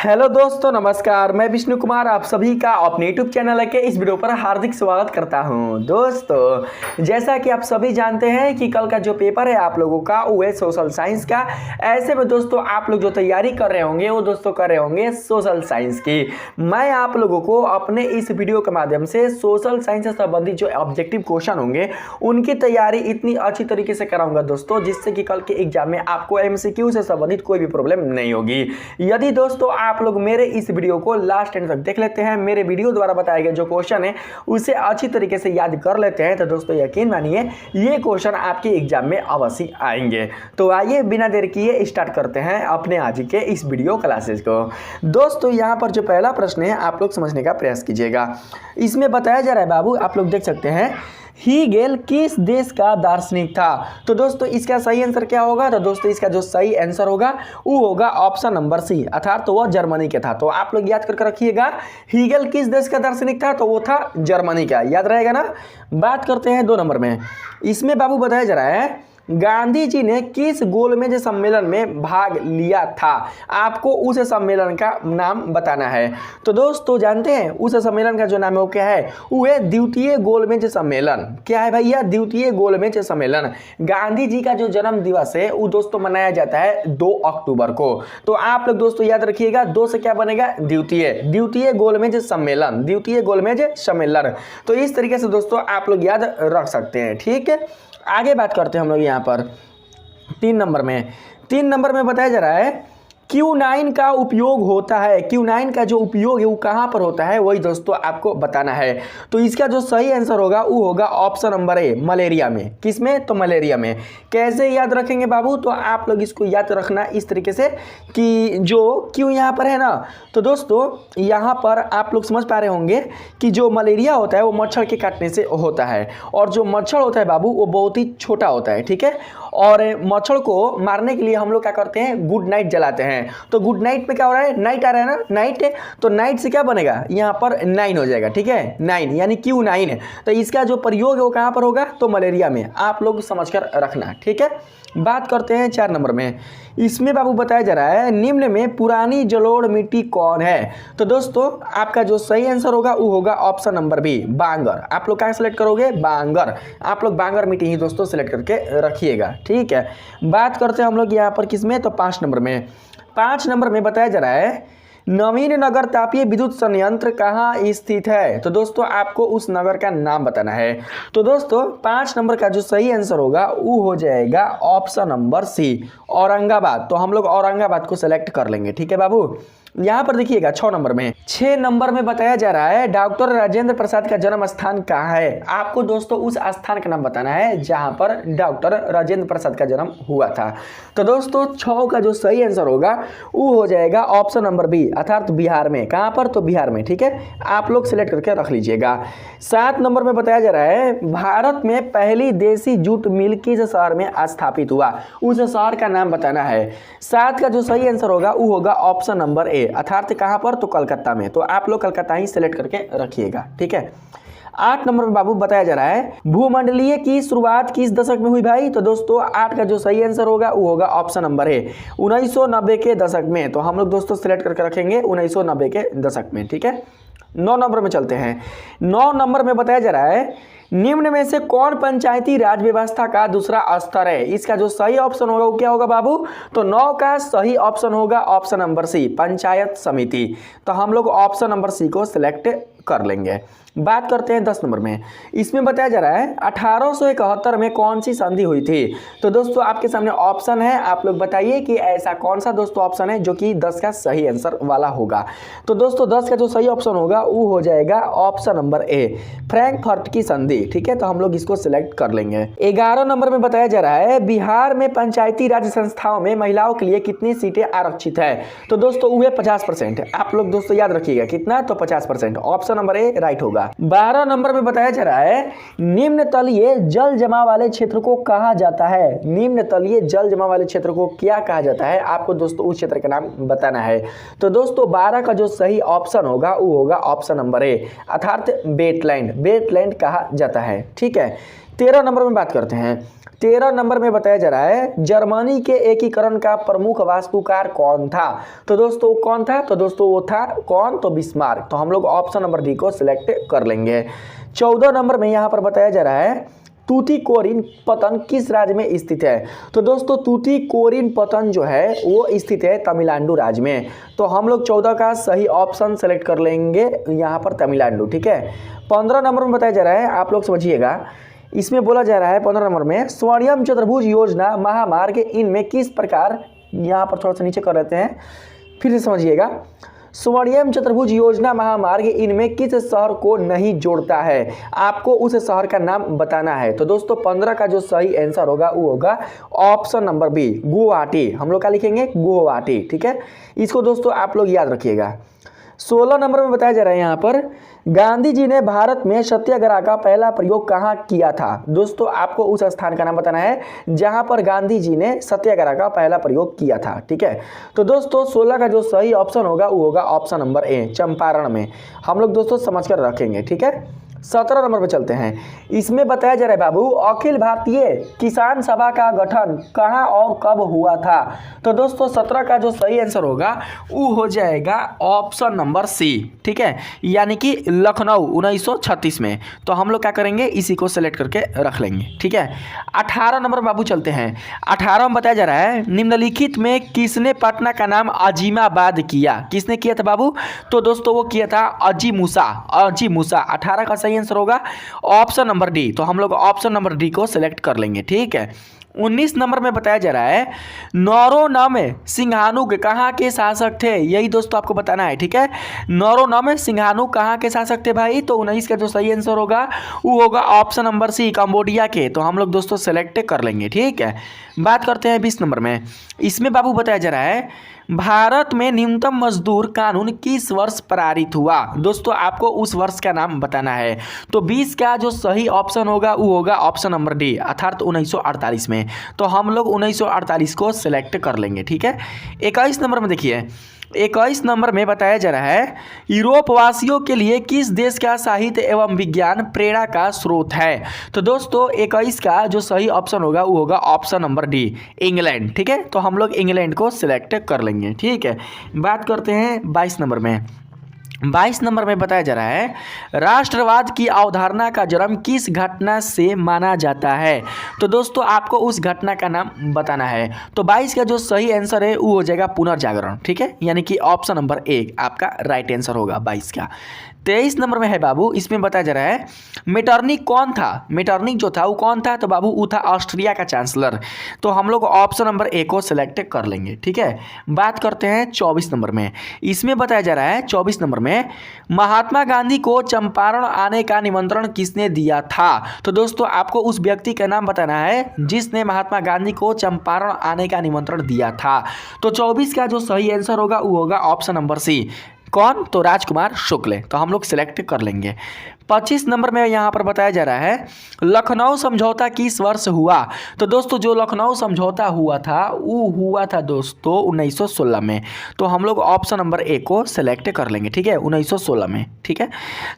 Hello दोस्तों, नमस्कार। मैं विष्णु कुमार आप सभी का अपने यूट्यूब चैनल के इस वीडियो पर हार्दिक स्वागत करता हूं। दोस्तों, जैसा कि आप सभी जानते हैं कि कल का जो पेपर है आप लोगों का वो है सोशल साइंस का। ऐसे में दोस्तों आप लोग जो तैयारी कर रहे होंगे वो दोस्तों कर रहे होंगे सोशल साइंस की। मैं आप लोगों को अपने इस वीडियो के माध्यम से सोशल साइंस से संबंधित जो ऑब्जेक्टिव क्वेश्चन होंगे उनकी तैयारी इतनी अच्छी तरीके से कराऊंगा दोस्तों, जिससे कि कल के एग्जाम में आपको MCQ से संबंधित कोई भी प्रॉब्लम नहीं होगी। यदि दोस्तों आप लोग मेरे इस वीडियो को लास्ट एंड तक देख लेते हैं, मेरे वीडियो द्वारा बताए गए जो क्वेश्चन है उसे अच्छी तरीके से याद कर लेते हैं, तो दोस्तों यकीन मानिए ये क्वेश्चन आपके एग्जाम में अवश्य आएंगे। तो आइए बिना देर किए स्टार्ट करते हैं अपने आज के इस वीडियो क्लासेस को। दोस्तों यहाँ पर जो पहला प्रश्न है आप लोग समझने का प्रयास कीजिएगा। इसमें बताया जा रहा है बाबू, आप लोग देख सकते हैं, हीगेल किस देश का दार्शनिक था। तो दोस्तों इसका सही आंसर क्या होगा? तो दोस्तों इसका जो सही आंसर होगा वो होगा ऑप्शन नंबर सी, अर्थात तो वह जर्मनी के था। तो आप लोग याद करके रखिएगा, हीगेल किस देश का दार्शनिक था, तो वो था जर्मनी का। याद रहेगा ना। बात करते हैं 2 नंबर में। इसमें बाबू बताया जा रहा है गांधी जी ने किस गोलमेज सम्मेलन में भाग लिया था। आपको उस सम्मेलन का नाम बताना है। तो दोस्तों जानते हैं उस सम्मेलन का जो नाम है वो क्या है? वो है द्वितीय गोलमेज सम्मेलन। क्या है भैया? द्वितीय गोलमेज सम्मेलन। गांधी जी का जो जन्म दिवस है वो दोस्तों मनाया जाता है 2 अक्टूबर को। तो आप लोग दोस्तों याद रखिएगा, 2 से क्या बनेगा? द्वितीय गोलमेज सम्मेलन, द्वितीय गोलमेज सम्मेलन। तो इस तरीके से दोस्तों आप लोग याद रख सकते हैं। ठीक है, आगे बात करते हैं हम लोग यहाँ पर 3 नंबर में। 3 नंबर में बताया जा रहा है Q9 का उपयोग होता है। Q9 का जो उपयोग है वो कहाँ पर होता है, वही दोस्तों आपको बताना है। तो इसका जो सही आंसर होगा वो होगा ऑप्शन नंबर ए, मलेरिया में। किसमें? तो मलेरिया में। कैसे याद रखेंगे बाबू? तो आप लोग इसको याद रखना इस तरीके से कि जो Q यहाँ पर है ना, तो दोस्तों यहाँ पर आप लोग समझ पा रहे होंगे कि जो मलेरिया होता है वो मच्छर के काटने से होता है, और जो मच्छर होता है बाबू वो बहुत ही छोटा होता है। ठीक है, और मच्छर को मारने के लिए हम लोग क्या करते हैं? गुड नाइट जलाते हैं। तो गुड नाइट में क्या हो रहा है? नाइट आ रहा है ना, नाइट है, तो नाइट से क्या बनेगा? यहाँ पर 9 हो जाएगा। ठीक है, 9 यानी Q9 है। तो इसका जो प्रयोग है वो कहाँ पर होगा? तो मलेरिया में। आप लोग समझकर रखना। ठीक है, बात करते हैं 4 नंबर में। इसमें बाबू बताया जा रहा है निम्न में पुरानी जलोढ़ मिट्टी कौन है। तो दोस्तों आपका जो सही आंसर होगा वो होगा ऑप्शन नंबर बी, बांगर। आप लोग क्या सिलेक्ट करोगे? बांगर। आप लोग बांगर मिट्टी ही दोस्तों सिलेक्ट करके रखिएगा। ठीक है, बात करते हैं हम लोग यहाँ पर किसमें? तो 5 नंबर में। 5 नंबर में बताया जा रहा है नवीन नगर तापीय विद्युत संयंत्र कहाँ स्थित है। तो दोस्तों आपको उस नगर का नाम बताना है। तो दोस्तों 5 नंबर का जो सही आंसर होगा वो हो जाएगा ऑप्शन नंबर सी, औरंगाबाद। तो हम लोग औरंगाबाद को सेलेक्ट कर लेंगे। ठीक है बाबू, यहाँ पर देखिएगा 6 नंबर में। 6 नंबर में बताया जा रहा है डॉक्टर राजेंद्र प्रसाद का जन्म स्थान कहाँ है। आपको दोस्तों उस स्थान का नाम बताना है जहाँ पर डॉक्टर राजेंद्र प्रसाद का जन्म हुआ था। तो दोस्तों 6 का जो सही आंसर होगा वो हो जाएगा ऑप्शन नंबर बी, अर्थात बिहार में। कहाँ पर? तो बिहार में। ठीक है, आप लोग सिलेक्ट करके रख लीजिएगा। 7 नंबर में बताया जा रहा है भारत में पहली देसी जूट मिल किस शहर में स्थापित हुआ। उस शहर का नाम बताना है। 7 का जो सही आंसर होगा वो होगा ऑप्शन नंबर ए, अर्थात कहां पर? तो कलकत्ता में। तो आप लोग कलकत्ता ही सिलेक्ट करके रखिएगा। ठीक है, 8 नंबर में बाबू बताया जा रहा है भूमंडलीय की शुरुआत किस दशक में हुई भाई। तो दोस्तों 8 का जो सही आंसर होगा वो होगा ऑप्शन नंबर ए, 1990 के दशक में। तो हम लोग दोस्तों सिलेक्ट करके रखेंगे 1990 के दशक में। ठीक है, 9 नंबर में चलते हैं। 9 नंबर में बताया जा रहा है निम्न में से कौन पंचायती राज व्यवस्था का दूसरा स्तर है। इसका जो सही ऑप्शन होगा वो क्या होगा बाबू? तो 9 का सही ऑप्शन होगा ऑप्शन नंबर सी, पंचायत समिति। तो हम लोग ऑप्शन नंबर सी को सिलेक्ट कर लेंगे। बात करते हैं 10 नंबर में। इसमें बताया जा रहा है 1871 में कौन सी संधि हुई थी। तो दोस्तों आपके सामने ऑप्शन है, आप लोग बताइए कि ऐसा कौन सा दोस्तों ऑप्शन है जो कि 10 का सही आंसर वाला होगा। तो दोस्तों 10 का जो सही ऑप्शन होगा वो हो जाएगा ऑप्शन नंबर ए, फ्रैंकफर्ट की संधि। ठीक है, तो हम लोग इसको सिलेक्ट कर लेंगे। 11 नंबर में बताया जा रहा है बिहार में पंचायती राज संस्थाओं में महिलाओं के लिए कितनी सीटें आरक्षित है। तो दोस्तों वो 50%। आप लोग दोस्तों याद रखिएगा कितना? तो 50%। ऑप्शन नंबर ए राइट होगा। 12 नंबर में बताया जा रहा है निम्न तलीय जल जमाव वाले क्षेत्र को कहा जाता है। निम्न तलीय जल जमाव वाले क्षेत्र को क्या कहा जाता है? आपको दोस्तों उस क्षेत्र का नाम बताना है। तो दोस्तों 12 का जो सही ऑप्शन होगा वो होगा ऑप्शन नंबर ए, अर्थात वेटलैंड। वेटलैंड कहा जाता है। ठीक है, 13 नंबर में बात करते हैं। 13 नंबर में बताया जा रहा है जर्मनी के एकीकरण का प्रमुख वास्तुकार कौन था। तो दोस्तों कौन था, तो दोस्तों वो था कौन, तो बिस्मार्क। तो हम लोग ऑप्शन नंबर डी को सिलेक्ट कर लेंगे। 14 नंबर में यहाँ पर बताया जा रहा है तूतीकोरिन पतन किस राज्य में स्थित है। तो दोस्तों तूतीकोरिन पतन जो है वो स्थित है तमिलनाडु राज्य में। तो हम लोग 14 का सही ऑप्शन सेलेक्ट कर लेंगे यहाँ पर तमिलनाडु। ठीक है। 15 नंबर में बताया जा रहा है, आप लोग समझिएगा, इसमें बोला जा रहा है 15 नंबर में स्वर्णिम चतुर्भुज योजना महामार्ग इनमें किस प्रकार, यहाँ पर थोड़ा सा नीचे कर लेते हैं, फिर से समझिएगा। स्वर्णिम चतुर्भुज योजना महामार्ग इनमें किस शहर को नहीं जोड़ता है, आपको उस शहर का नाम बताना है। तो दोस्तों 15 का जो सही आंसर होगा वो होगा ऑप्शन नंबर बी, गुवाहाटी। हम लोग क्या लिखेंगे, गुवाहाटी। ठीक है, इसको दोस्तों आप लोग याद रखिएगा। 16 नंबर में बताया जा रहा है यहाँ पर गांधी जी ने भारत में सत्याग्रह का पहला प्रयोग कहाँ किया था। दोस्तों आपको उस स्थान का नाम बताना है जहाँ पर गांधी जी ने सत्याग्रह का पहला प्रयोग किया था। ठीक है, तो दोस्तों 16 का जो सही ऑप्शन होगा वो होगा ऑप्शन नंबर ए, चंपारण में। हम लोग दोस्तों समझ कर रखेंगे। ठीक है। 17 नंबर पर चलते हैं। इसमें बताया जा रहा है बाबू अखिल भारतीय किसान सभा का गठन कहाँ और कब हुआ था। तो दोस्तों 17 का जो सही आंसर होगा वो हो जाएगा ऑप्शन नंबर सी। ठीक है, यानी कि लखनऊ 1936 में। तो हम लोग क्या करेंगे, इसी को सेलेक्ट करके रख लेंगे। ठीक है। 18 नंबर बाबू चलते हैं। 18 में बताया जा रहा है निम्नलिखित में किसने पटना का नाम अजीमाबाद किया। किसने किया था बाबू, तो दोस्तों वो किया था अजी मूसा। 18 का आंसर होगा ऑप्शन नंबर डी। तो हम लोग ऑप्शन नंबर डी को सिलेक्ट कर लेंगे। ठीक है। 19 नंबर में बताया जा रहा है नौरोनम सिंहानुग कहाँ के शासक थे, यही दोस्तों आपको बताना है। ठीक है, नौरोनम सिंहानुग कहाँ के शासक थे भाई। तो 19 का जो सही आंसर होगा वो होगा ऑप्शन नंबर सी, कंबोडिया के। तो हम लोग दोस्तों सेलेक्ट कर लेंगे। ठीक है। बात करते हैं 20 नंबर में। इसमें बाबू बताया जा रहा है भारत में न्यूनतम मजदूर कानून किस वर्ष पारित हुआ। दोस्तों आपको उस वर्ष का नाम बताना है। तो 20 का जो सही ऑप्शन होगा वो होगा ऑप्शन नंबर डी, अर्थात 1948 में। तो हम लोग 1948 को सिलेक्ट कर लेंगे। ठीक है। 21 नंबर में देखिए, 21 नंबर में बताया जा रहा है यूरोप वासियों के लिए किस देश का साहित्य एवं विज्ञान प्रेरणा का स्रोत है। तो दोस्तों 21 का जो सही ऑप्शन होगा वो होगा ऑप्शन नंबर डी, इंग्लैंड। ठीक है, तो हम लोग इंग्लैंड को सिलेक्ट कर लेंगे। ठीक है। बात करते हैं 22 नंबर में। 22 नंबर में बताया जा रहा है राष्ट्रवाद की अवधारणा का जन्म किस घटना से माना जाता है। तो दोस्तों आपको उस घटना का नाम बताना है। तो 22 का जो सही आंसर है वो हो जाएगा पुनर्जागरण। ठीक है, यानी कि ऑप्शन नंबर ए आपका राइट आंसर होगा 22 का। 23 नंबर में है बाबू, इसमें बताया जा रहा है मेटरनिक कौन था। मेटरनिक जो था वो कौन था, तो बाबू वो था ऑस्ट्रिया का चांसलर। तो हम लोग ऑप्शन नंबर ए को सिलेक्ट कर लेंगे। ठीक है। बात करते हैं 24 नंबर में। इसमें बताया जा रहा है 24 नंबर में महात्मा गांधी को चंपारण आने का निमंत्रण किसने दिया था। तो दोस्तों आपको उस व्यक्ति का नाम बताना है जिसने महात्मा गांधी को चंपारण आने का निमंत्रण दिया था। तो 24 का जो सही आंसर होगा वो होगा ऑप्शन नंबर सी, कौन, तो राजकुमार शुक्ल। तो हम लोग सिलेक्ट कर लेंगे। 25 नंबर में यहाँ पर बताया जा रहा है लखनऊ समझौता किस वर्ष हुआ। तो दोस्तों जो लखनऊ समझौता हुआ था वो हुआ था दोस्तों 1916 में। तो हम लोग ऑप्शन नंबर ए को सिलेक्ट कर लेंगे। ठीक है, 1916 में। ठीक है।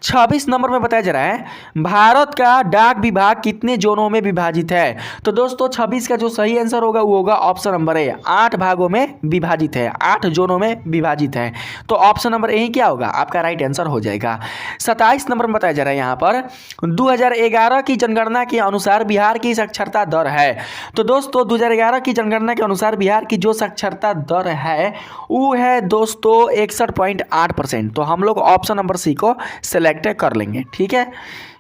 26 नंबर में बताया जा रहा है भारत का डाक विभाग कितने जोनों में विभाजित है। तो दोस्तों 26 का जो सही आंसर होगा वो होगा ऑप्शन नंबर ए, 8 भागों में विभाजित है, 8 जोनों में विभाजित है। तो ऑप्शन नंबर ए क्या होगा, आपका राइट आंसर हो जाएगा। 27 नंबर में बताया जा रहा है यहाँ पर 2011 की जनगणना के अनुसार बिहार की साक्षरता दर है। तो दोस्तों 2011 की जनगणना के अनुसार बिहार की जो साक्षरता दर है वो है दोस्तों 61.8%। तो हम लोग ऑप्शन नंबर सी को सिलेक्ट कर लेंगे। ठीक है।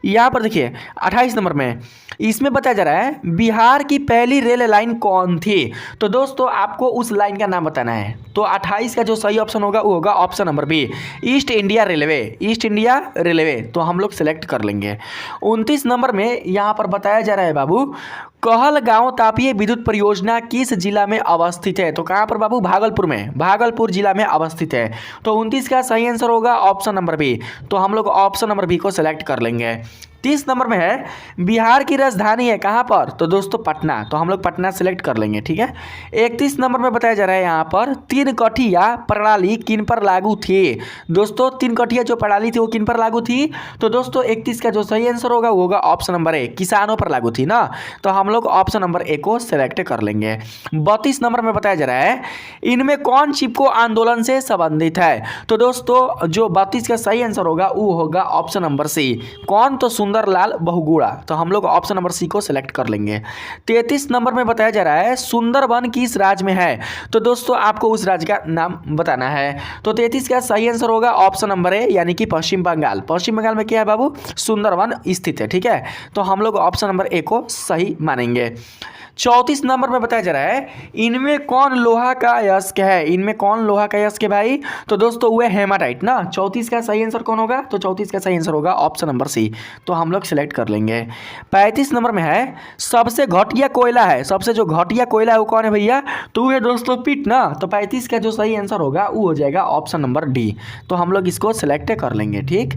यहाँ पर देखिए 28 नंबर में इसमें बताया जा रहा है बिहार की पहली रेल लाइन कौन थी। तो दोस्तों आपको उस लाइन का नाम बताना है। तो 28 का जो सही ऑप्शन होगा वो होगा option number B, East India Railway. East India Railway. तो हम लोग सिलेक्ट कर लेंगे। 29 नंबर में यहाँ पर बताया जा रहा है बाबू कहलगांव तापीय विद्युत परियोजना किस जिला में अवस्थित है। तो कहाँ पर बाबू, भागलपुर में, भागलपुर जिला में अवस्थित है। तो 29 का सही आंसर होगा ऑप्शन नंबर बी। तो हम लोग ऑप्शन नंबर बी को सिलेक्ट कर लेंगे। 30 नंबर में है बिहार की राजधानी है कहाँ पर, तो दोस्तों पटना, तो हम लोग पटना सेलेक्ट कर लेंगे। ठीक है। 31 नंबर में बताया जा रहा है यहाँ पर तीन कठिया प्रणाली किन पर लागू थी। दोस्तों तीन कठिया जो प्रणाली थी वो किन पर लागू थी, तो दोस्तों 31 का जो सही आंसर होगा वो होगा ऑप्शन नंबर ए, किसानों पर लागू थी ना, तो हम लोग ऑप्शन नंबर ए को सेलेक्ट कर लेंगे। 32 नंबर में बताया जा रहा है इनमें कौन चिपको आंदोलन से संबंधित है, तो दोस्तों जो 32 का सही आंसर होगा वो होगा ऑप्शन नंबर सी, कौन, तो सुंदरलाल बहुगुणा, तो हम लोग ऑप्शन नंबर सी को सिलेक्ट कर लेंगे। 33 नंबर में बताया जा रहा है सुंदरबन किस राज्य में है, तो दोस्तों आपको उस राज्य का नाम बताना है। तो 33 का सही आंसर होगा ऑप्शन नंबर ए, यानी कि पश्चिम बंगाल। पश्चिम बंगाल में क्या है बाबू, सुंदरबन स्थित है। ठीक है, तो हम लोग ऑप्शन नंबर ए को सही मानेंगे। 34 नंबर में बताया जा रहा है इनमें कौन लोहा का अयस्क है, इनमें कौन लोहा का अयस्क है भाई, तो दोस्तों वो है हेमाटाइट ना। 34 का सही आंसर कौन होगा, तो 34 का सही आंसर होगा ऑप्शन नंबर सी, तो हम लोग सिलेक्ट कर लेंगे। 35 नंबर में है सबसे घटिया कोयला है, सबसे जो घटिया कोयला है वो कौन है भैया, तो वो है दोस्तों पिट ना, तो 35 का जो सही आंसर होगा वो हो जाएगा ऑप्शन नंबर डी, तो हम लोग इसको सिलेक्ट कर लेंगे। ठीक,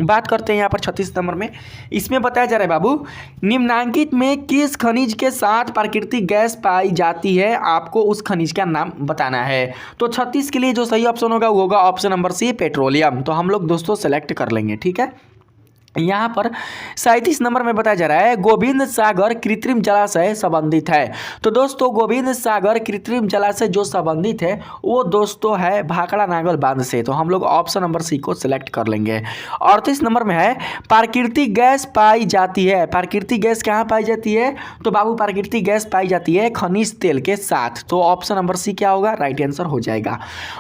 बात करते हैं यहाँ पर 36 नंबर में। इसमें बताया जा रहा है बाबू निम्नांकित में किस खनिज के साथ प्राकृतिक गैस पाई जाती है, आपको उस खनिज का नाम बताना है। तो 36 के लिए जो सही ऑप्शन होगा वो होगा ऑप्शन नंबर सी, पेट्रोलियम, तो हम लोग दोस्तों सेलेक्ट कर लेंगे। ठीक है। यहाँ पर 37 नंबर में बताया जा रहा है गोविंद सागर कृत्रिम जलाशय संबंधित है, तो दोस्तों गोविंद सागर कृत्रिम जलाशय जो संबंधित है वो दोस्तों है भाखड़ा नागल बांध से, तो हम लोग ऑप्शन नंबर सी को सिलेक्ट कर लेंगे। 38 नंबर में है प्राकृतिक गैस पाई जाती है, प्राकृतिक गैस कहाँ पाई जाती है, तो बाबू प्राकृतिक गैस पाई जाती है खनिज तेल के साथ, तो ऑप्शन नंबर सी क्या होगा, राइट आंसर हो जाएगा।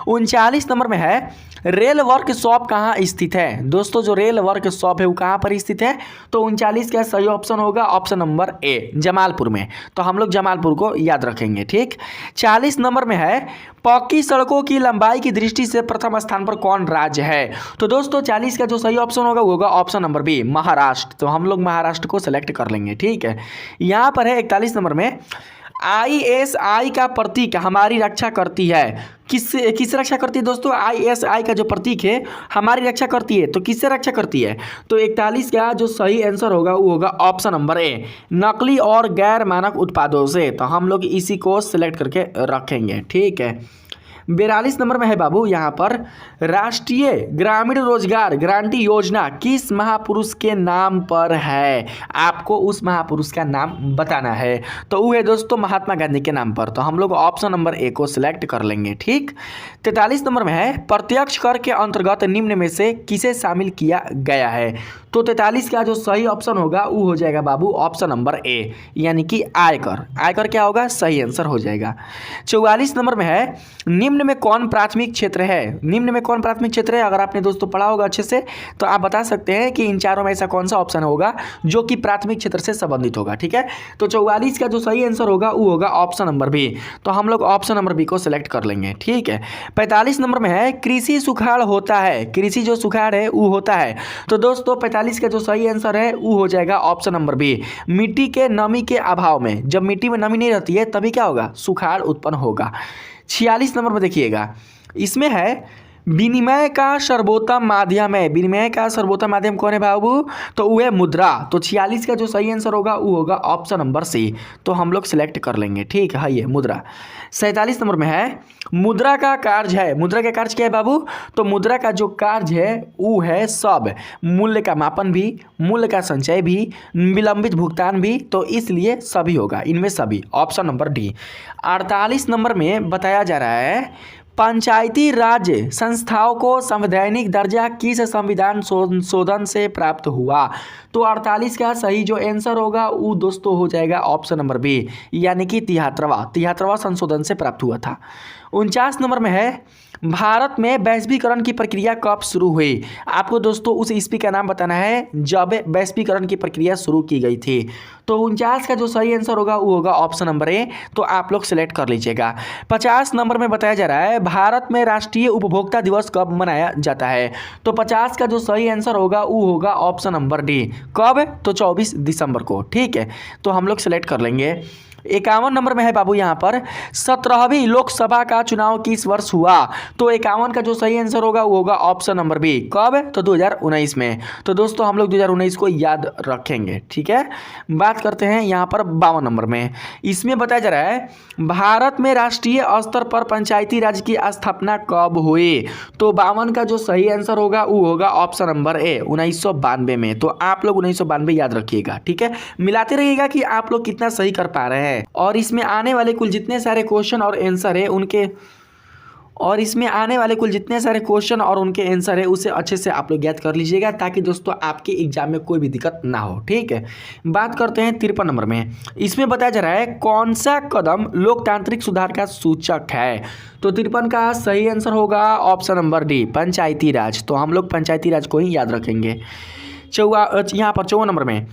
39 नंबर में है रेल वर्कशॉप कहाँ स्थित है, दोस्तों जो रेल वर्कशॉप है वो कहाँ पर स्थित है, तो 39 का सही ऑप्शन होगा ऑप्शन नंबर ए, जमालपुर में, तो हम लोग जमालपुर को याद रखेंगे। ठीक। 40 नंबर में है पक्की सड़कों की लंबाई की दृष्टि से प्रथम स्थान पर कौन राज्य है, तो दोस्तों 40 का जो सही ऑप्शन होगा वो होगा ऑप्शन नंबर बी, महाराष्ट्र, तो हम लोग महाराष्ट्र को सिलेक्ट कर लेंगे। ठीक है। यहाँ पर है 41 नंबर में ISI का प्रतीक हमारी रक्षा करती है, किस रक्षा करती है दोस्तों, ISI का जो प्रतीक है हमारी रक्षा करती है, तो किससे रक्षा करती है, तो 41 का जो सही आंसर होगा वो होगा ऑप्शन नंबर ए, नकली और गैर मानक उत्पादों से, तो हम लोग इसी को सिलेक्ट करके रखेंगे। ठीक है। 42 नंबर में है बाबू यहाँ पर राष्ट्रीय ग्रामीण रोजगार गारंटी योजना किस महापुरुष के नाम पर है, आपको उस महापुरुष का नाम बताना है, तो वो है दोस्तों महात्मा गांधी के नाम पर, तो हम लोग ऑप्शन नंबर ए को सिलेक्ट कर लेंगे। ठीक। 43 नंबर में है प्रत्यक्ष कर के अंतर्गत निम्न में से किसे शामिल किया गया है, तो 43 का जो सही ऑप्शन होगा वो हो जाएगा बाबू ऑप्शन नंबर ए, यानी कि आयकर, आयकर क्या होगा, सही आंसर हो जाएगा। 44 नंबर में है निम्न में कौन प्राथमिक क्षेत्र है, निम्न में कौन प्राथमिक क्षेत्र है, अगर आपने दोस्तों पढ़ा होगा अच्छे से तो आप बता सकते हैं कि इन चारों में ऐसा कौन सा ऑप्शन होगा जो कि प्राथमिक क्षेत्र से संबंधित होगा। ठीक है। तो 44 का जो सही आंसर होगा वो होगा ऑप्शन नंबर बी, तो हम लोग ऑप्शन नंबर बी को सिलेक्ट कर लेंगे। ठीक है। 45 नंबर में है कृषि सुखाड़ होता है, कृषि जो सुखाड़ है वो होता है, तो दोस्तों 45 का जो सही आंसर है वो हो जाएगा ऑप्शन नंबर बी, मिट्टी के नमी के अभाव में, जब मिट्टी में नमी नहीं रहती है तभी क्या होगा, सुखाड़ उत्पन्न होगा। 46 नंबर में देखिएगा इसमें है विनिमय का सर्वोत्तम माध्यम है, विनिमय का सर्वोत्तम माध्यम कौन है बाबू, तो वो है मुद्रा, तो 46 का जो सही आंसर होगा वो होगा ऑप्शन नंबर सी, तो हम लोग सिलेक्ट कर लेंगे। ठीक है, ये मुद्रा। 47 नंबर में है मुद्रा का कार्य है, मुद्रा का कार्य क्या है बाबू, तो मुद्रा का जो कार्य है वो है सब, मूल्य का मापन भी, मूल्य का संचय भी, विलंबित भुगतान भी, तो इसलिए सभी होगा, इनमें सभी, ऑप्शन नंबर डी। 48 नंबर में बताया जा रहा है पंचायती राज संस्थाओं को संवैधानिक दर्जा किस संविधान संशोधन से प्राप्त हुआ, तो 48 का सही जो आंसर होगा वो दोस्तों हो जाएगा ऑप्शन नंबर बी, यानी कि 73वां संशोधन से प्राप्त हुआ था। 49 नंबर में है भारत में वैश्वीकरण की प्रक्रिया कब शुरू हुई, आपको दोस्तों उस ईस्वी का नाम बताना है जब वैश्वीकरण की प्रक्रिया शुरू की गई थी, तो 49 का जो सही आंसर होगा वो होगा ऑप्शन नंबर ए, तो आप लोग सिलेक्ट कर लीजिएगा। 50 नंबर में बताया जा रहा है भारत में राष्ट्रीय उपभोक्ता दिवस कब मनाया जाता है, तो 50 का जो सही आंसर होगा वो होगा ऑप्शन नंबर डी, कब, तो 24 दिसंबर को। ठीक है, तो हम लोग सिलेक्ट कर लेंगे। 51 नंबर में है बाबू यहाँ पर 17वीं लोकसभा का चुनाव किस वर्ष हुआ? तो 51 का जो सही आंसर होगा वो होगा ऑप्शन नंबर बी। कब? तो 2019 में। तो दोस्तों हम लोग 2019 को याद रखेंगे, ठीक है। बात करते हैं यहाँ पर 52 नंबर में। इसमें बताया जा रहा है भारत में राष्ट्रीय स्तर पर पंचायती राज की स्थापना कब हुई? तो 52 का जो सही आंसर होगा वो होगा ऑप्शन नंबर ए 1992 में। तो आप लोग 1992 याद रखिएगा, ठीक है। मिलाते रहिएगा कि आप लोग कितना सही कर पा रहे हैं। और इसमें आने वाले कुल जितने सारे क्वेश्चन और आंसर है उनके आंसर है उसे अच्छे से आप लोग याद कर लीजिएगा, ताकि दोस्तों आपके एग्जाम में कोई भी दिक्कत ना हो, ठीक है। बात करते हैं 53 नंबर में। इसमें बताया जा रहा है कौन सा कदम लोकतांत्रिक सुधार का सूचक है? तो 53 का सही आंसर होगा ऑप्शन नंबर डी पंचायती राज। तो हम लोग पंचायती राज को ही याद रखेंगे। यहाँ पर 54 नंबर में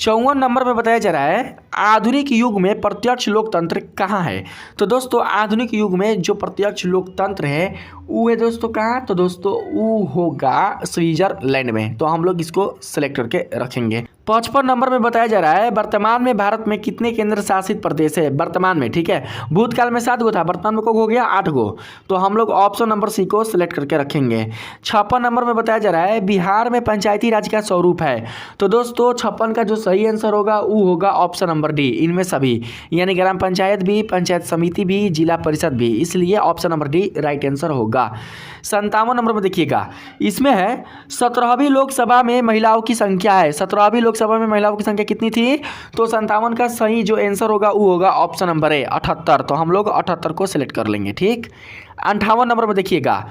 54 नंबर में बताया जा रहा है आधुनिक युग में प्रत्यक्ष लोकतंत्र कहाँ है? तो दोस्तों आधुनिक युग में जो प्रत्यक्ष लोकतंत्र है वो है दोस्तों कहाँ? तो दोस्तों वो होगा स्विट्जरलैंड में। तो हम लोग इसको सेलेक्ट करके रखेंगे। 55 नंबर में बताया जा रहा है वर्तमान में भारत में कितने केंद्र शासित प्रदेश है? वर्तमान में, ठीक है। भूतकाल में 7 गो था, वर्तमान में को हो गया 8 गो। तो हम लोग ऑप्शन नंबर सी को सिलेक्ट करके रखेंगे। 56 नंबर में बताया जा रहा है बिहार में पंचायती राज का स्वरूप है। तो दोस्तों 56 का जो सही आंसर होगा वो होगा ऑप्शन नंबर डी इनमें सभी, यानी ग्राम पंचायत भी, पंचायत समिति भी, जिला परिषद भी, इसलिए option number D right answer होगा। 57 नंबर में देखिएगा इसमें है 17वीं लोकसभा में महिलाओं की संख्या है। 17वीं लोकसभा में महिलाओं की संख्या कितनी थी? तो 57 का सही जो आंसर होगा वो होगा ऑप्शन नंबर ए 78। तो हम लोग 78 को सिलेक्ट कर लेंगे, ठीक। 58 नंबर में देखिएगा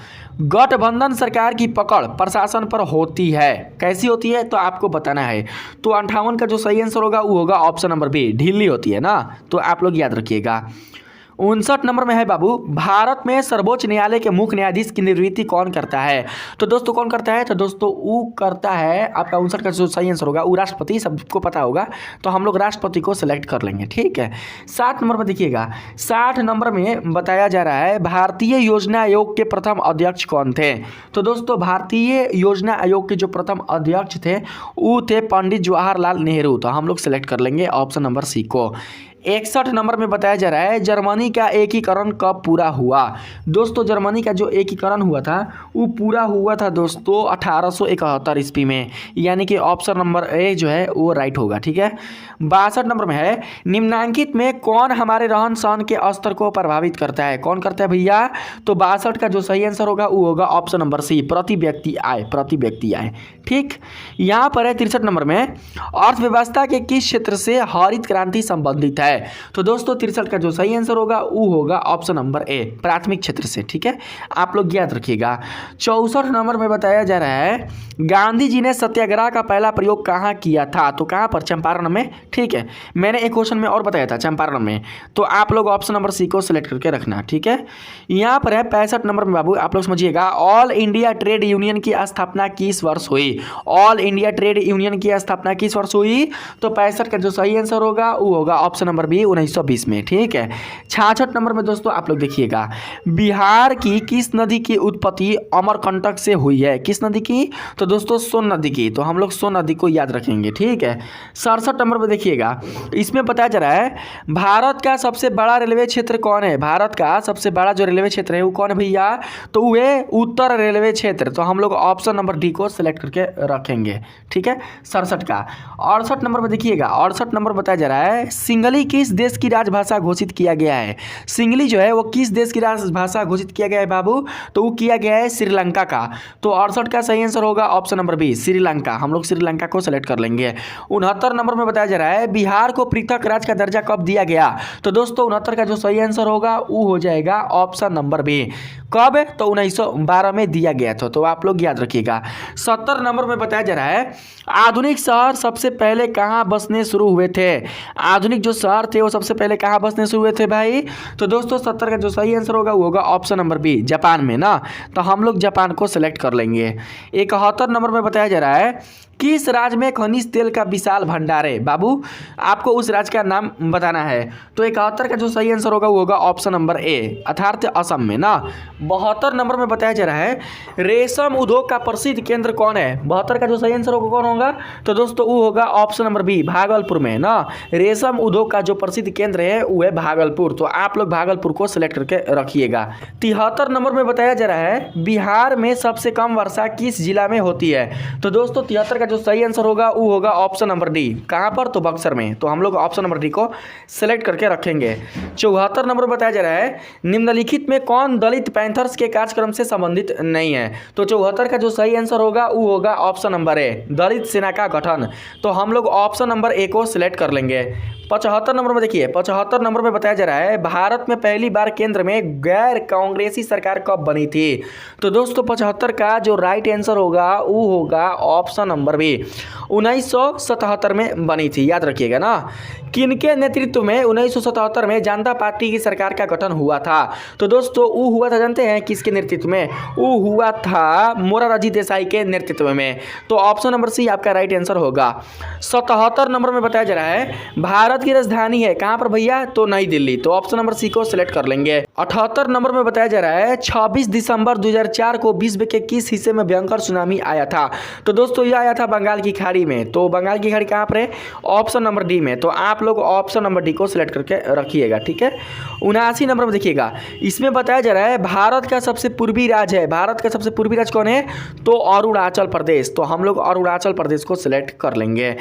गठबंधन सरकार की पकड़ प्रशासन पर होती है, कैसी होती है? तो आपको बताना है। तो 58 का जो सही आंसर होगा वो होगा ऑप्शन नंबर बी ढीली होती है ना। तो आप लोग याद रखिएगा। 59 नंबर में है बाबू भारत में सर्वोच्च न्यायालय के मुख्य न्यायाधीश की नियुक्ति कौन करता है? तो दोस्तों कौन करता है? तो दोस्तों वो करता है आपका 59 का जो सही आंसर होगा वो राष्ट्रपति, सबको पता होगा। तो हम लोग राष्ट्रपति को सिलेक्ट कर लेंगे, ठीक है। 60 नंबर में देखिएगा 60 नंबर में बताया जा रहा है भारतीय योजना आयोग के प्रथम अध्यक्ष कौन थे? तो दोस्तों भारतीय योजना आयोग के जो प्रथम अध्यक्ष थे वो थे पंडित जवाहरलाल नेहरू। तो हम लोग सिलेक्ट कर लेंगे ऑप्शन नंबर सी को। 61 नंबर में बताया जा रहा है जर्मनी का एकीकरण कब पूरा हुआ? दोस्तों जर्मनी का जो एकीकरण हुआ था वो पूरा हुआ था दोस्तों 1871 ईस्वी में, यानी कि ऑप्शन नंबर ए जो है वो राइट होगा, ठीक है। 62 नंबर में है निम्नांकित में कौन हमारे रहन सहन के स्तर को प्रभावित करता है? कौन करता है भैया? तो 62 का जो सही आंसर होगा वो होगा ऑप्शन नंबर सी प्रति व्यक्ति आय, ठीक। यहाँ पर है 63 नंबर में अर्थव्यवस्था के किस क्षेत्र से हरित क्रांति संबंधित है? तो दोस्तों 63 का जो सही आंसर होगा वो होगा ऑप्शन नंबर ए प्राथमिक क्षेत्र से, ठीक है। आप लोग याद रखिएगा। 64 नंबर में बताया जा रहा है गांधी जी ने सत्याग्रह का पहला प्रयोग कहाँ किया था? तो कहाँ पर? चंपारण में, ठीक है। मैंने एक क्वेश्चन में और बताया था चंपारण में। तो आप लोग ऑप्शन नंबर सी को सिलेक्ट करके रखना, ठीक है। यहाँ पर है 65 नंबर में बाबू आप लोग समझिएगा ऑल इंडिया ट्रेड यूनियन की स्थापना किस वर्ष हुई? ऑल इंडिया ट्रेड यूनियन की स्थापना किस वर्ष हुई? तो 65 का जो सही आंसर होगा वो होगा ऑप्शन नंबर बी 1920 में, ठीक है। 66 नंबर में दोस्तों आप लोग देखिएगा बिहार की किस नदी की उत्पत्ति अमरकंटक से हुई है? किस नदी की? तो दोस्तों सोन नदी की। तो हम लोग सोन नदी को याद रखेंगे, ठीक है। 67 नंबर में देखिएगा इसमें बताया जा रहा है भारत का सबसे बड़ा रेलवे क्षेत्र कौन है? भारत का सबसे बड़ा जो रेलवे क्षेत्र है वो कौन है भैया? तो वो है उत्तर रेलवे क्षेत्र। तो हम लोग ऑप्शन नंबर डी को सिलेक्ट करके रखेंगे, ठीक है। 67 का 68 नंबर में देखिएगा 68 नंबर बताया जा रहा है सिंगली किस देश की राजभाषा घोषित किया गया है? सिंगली जो है वो किस देश की राजभाषा घोषित किया गया है बाबू? तो वो किया गया है श्रीलंका का। तो 68 का सही आंसर होगा ऑप्शन नंबर बी श्रीलंका। हम लोग श्रीलंका को सिलेक्ट कर लेंगे। 69 नंबर में बताया जा रहा है बिहार को पृथक राज्य का दर्जा कब दिया गया? तो दोस्तों 69 का जो सही आंसर होगा वो हो जाएगा ऑप्शन नंबर बी कब? तो 1912 में दिया गया था। तो आप लोग याद रखिएगा। 70 नंबर में बताया जा रहा है आधुनिक शहर सबसे पहले कहाँ बसने शुरू हुए थे? आधुनिक जो शहर थे वो सबसे पहले कहाँ बसने शुरू हुए थे भाई? तो दोस्तों 70 का जो सही आंसर होगा वो होगा ऑप्शन नंबर बी जापान में ना। तो हम लोग जापान को सिलेक्ट कर लेंगे। 71 नंबर में बताया जा रहा है किस राज्य में खनिज तेल का विशाल भंडार है? बाबू आपको उस राज्य का नाम बताना है। तो 71 का जो सही आंसर होगा वो होगा ऑप्शन नंबर ए, अर्थात असम में ना। 72 नंबर में बताया जा रहा है रेशम उद्योग का प्रसिद्ध केंद्र कौन है? 72 का जो सही आंसर होगा कौन होगा? तो दोस्तों वो होगा ऑप्शन नंबर बी, भागलपुर में ना। रेशम उद्योग का जो प्रसिद्ध केंद्र है वो है भागलपुर। तो आप लोग भागलपुर को सिलेक्ट करके रखिएगा। 73 नंबर में बताया जा रहा है बिहार में सबसे कम वर्षा किस जिला में होती है? तो दोस्तों 73 का जो सही आंसर होगा वो होगा ऑप्शन नंबर डी। कहां पर? तो बक्सर में। तो हम लोग ऑप्शन नंबर डी को सिलेक्ट करके रखेंगे। 74 नंबर बताया जा रहा है निम्नलिखित में कौन दलित पैंथर्स के कार्यक्रम से संबंधित नहीं है? तो 74 का जो सही आंसर होगा वो होगा ऑप्शन नंबर ए, दलित सेना का गठन। तो हम लोग ऑप्शन नंबर ए को सिलेक्ट कर लेंगे। 75 नंबर में देखिए, 75 नंबर में बताया जा रहा है भारत में पहली बार केंद्र में गैर कांग्रेसी सरकार कब बनी थी? तो दोस्तों 75 का जो राइट आंसर होगा वो होगा ऑप्शन नंबर बी, 1977 में बनी थी। याद रखिएगा ना। किनके नेतृत्व में 1977 में जनता पार्टी की सरकार का गठन हुआ था? तो दोस्तों वो हुआ था, जानते हैं किसके नेतृत्व में? वो हुआ था मोरारजी देसाई के नेतृत्व में। तो ऑप्शन नंबर सी आपका राइट आंसर होगा। 77 नंबर में बताया जा रहा है भारत की राजधानी है कहां पर भैया? तो नई दिल्ली। तो ऑप्शन नंबर सी को सिलेक्ट कर लेंगे। 78 नंबर में बताया जा रहा है 26 दिसंबर 2004 को विश्व के किस हिस्से में भयंकर सुनामी आया था? तो दोस्तों ये आया था बंगाल की खाड़ी में। तो बंगाल की खाड़ी कहां पर है? ऑप्शन नंबर डी में। तो आप लोग ऑप्शन नंबर डी को सिलेक्ट करके रखिएगा, ठीक है। 79 नंबर में देखिएगा, इसमें बताया जा रहा है भारत का सबसे पूर्वी राज्य है। भारत का सबसे पूर्वी राज्य कौन है? तो अरुणाचल प्रदेश। तो हम लोग अरुणाचल प्रदेश को सिलेक्ट कर लेंगे।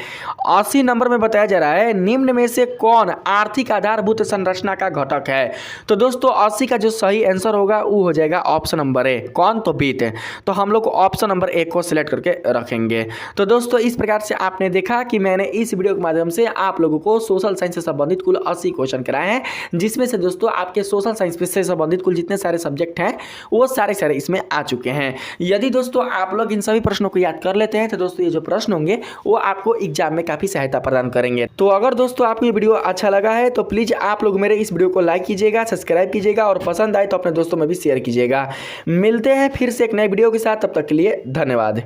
80 नंबर में बताया जा रहा है निम्न में से कौन आर्थिक आधारभूत संरचना का घटक है? तो दोस्तों 80 का जो सही आंसर होगा वो हो जाएगा ऑप्शन नंबर ए, कौन? तो वित्त। तो हम लोग ऑप्शन नंबर ए को सिलेक्ट करके रखेंगे। तो दोस्तों इस प्रकार से आपने देखा कि मैंने इस वीडियो के माध्यम से आप लोगों को सोशल साइंस से संबंधित कुल 80 क्वेश्चन कराए हैं, जिसमें से दोस्तों आपके सोशल साइंस से संबंधित कुल जितने सारे सब्जेक्ट हैं वो सारे इसमें आ चुके हैं। यदि दोस्तों आप लोग इन सभी प्रश्नों को याद कर लेते हैं तो दोस्तों ये जो प्रश्न होंगे वो आपको एग्जाम में काफी सहायता प्रदान करेंगे। तो अगर दोस्तों आपको ये वीडियो अच्छा लगा है तो प्लीज आप लोग मेरे इस वीडियो को लाइक कीजिएगा, सब्सक्राइब कीजिएगा और पसंद आए तो अपने दोस्तों में भी शेयर कीजिएगा। मिलते हैं फिर से एक नए वीडियो के साथ, तब तक के लिए धन्यवाद।